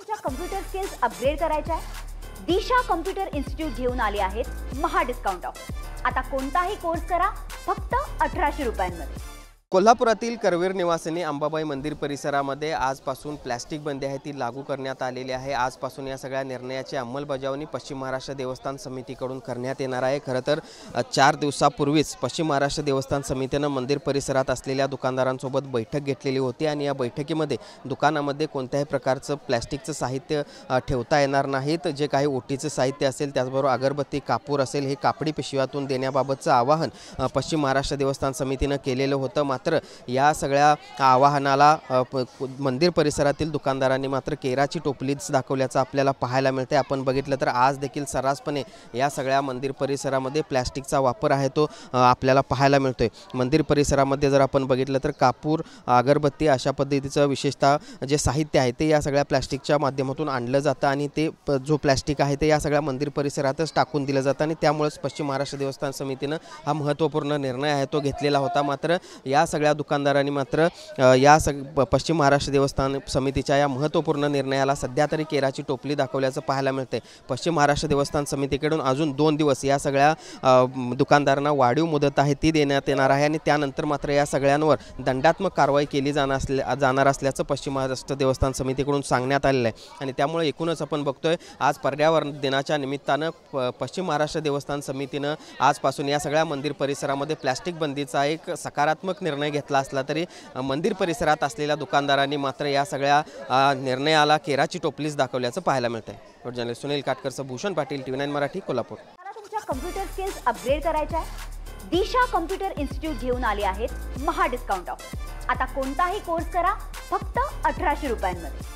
तुमच्या computer skills upgrade करायच्या आहे? दिशा कम्प्युटर इन्स्टिट्यूट घेऊन आले आहेत महा डिस्काउंट ऑफर। आता कोणताही कोर्स करा फक्त 1800 रुपयांमध्ये। कोल्हापुरातील करवीर निवासिनी अंबाबाई मंदिर परिसरामध्ये आजपासून प्लास्टिक बंदी आहे ती लागू करण्यात आलेली आहे। आजपासून या सगळ्या निर्णयाची अंमलबजावणी पश्चिम महाराष्ट्र देवस्थान समितीकडून करण्यात येणार आहे। खरं तर 4 दिवसापूर्वीच पश्चिम महाराष्ट्र देवस्थान समितीने मंदिर परिसरात असलेल्या दुकानदारांसोबत बैठक घेतलेली होती आणि या बैठकीमध्ये दुकानामध्ये कोणत्याही प्रकारचं प्लास्टिकचं साहित्य ठेवता येणार नाहीत। जे काही ओटीचं साहित्य असेल त्याचबरोबर अगरबत्ती कापूर असेल हे कापडी पिशव्यातून देण्याबाबतचं आवाहन पश्चिम महाराष्ट्र देवस्थान समितीने केलेलं होतं। मात्र या सगळ्या आवाहनाला मंदिर परिसरातील दुकानदारांनी मात्र केराची टोपलीच दाखवल्याचं आपल्याला पाहायला मिळते। आपण बघितलं तर आज देखील सर्रासपणे या सगळ्या मंदिर परिसरामध्ये प्लास्टिकचा वापर आहे तो आपल्याला पाहायला मिळतोय। मंदिर परिसरामध्ये जर आपण बघितलं तर कापूर अगरबत्ती अशा पद्धतीचं विशेषतः जे साहित्य आहे ते या सगळ्या प्लास्टिकच्या माध्यमातून आणलं जातं आणि ते जो प्लास्टिक आहे ते या सगळ्या मंदिर परिसरातच टाकून दिलं जातं आणि त्यामुळेच पश्चिम महाराष्ट्र देवस्थान समितीनं हा महत्त्वपूर्ण निर्णय आहे तो घेतलेला होता। मात्र या सगळ्या दुकानदारांनी मात्र पश्चिम महाराष्ट्र देवस्थान समितीच्या या महत्त्वपूर्ण निर्णयाला सध्या तरी केराची टोपली दाखवल्याचं पाहायला मिळते। पश्चिम महाराष्ट्र देवस्थान समितीकडून अजून 2 दिवस या सगळ्या दुकानदारांना वाढीव मुदत आहे ती देण्यात येणार आहे आणि त्यानंतर मात्र या सगळ्यांवर दंडात्मक कारवाई केली जाणार असल्याचं पश्चिम महाराष्ट्र देवस्थान समितीकडून सांगण्यात आलेलं आहे। आणि त्यामुळे एकूणच आपण बघतोय आज पर्यावरण दिनाच्या निमित्तानं पश्चिम महाराष्ट्र देवस्थान समितीनं आजपासून या सगळ्या मंदिर परिसरामध्ये प्लास्टिक बंदीचा एक सकारात्मक निर्णय घेतला असला तरी मंदिर परिसरात असलेल्या दुकानदारांनी मात्र या सगळ्या निर्णयाला केराची टोपलीच दाखवल्याचं पाहायला मिळतंय। जर्नलिस्ट सुनील काटकरसह भूषण पाटील, TV9 मराठी, कोल्हापूर। तुमच्या कम्प्युटर स्किल्स अपग्रेड करायच्या आहे? दिशा कम्प्युटर इन्स्टिट्यूट घेऊन आले आहेत महा डिस्काउंट ऑफर। आता कोणताही कोर्स करा फक्त 1800 रुपयांमध्ये।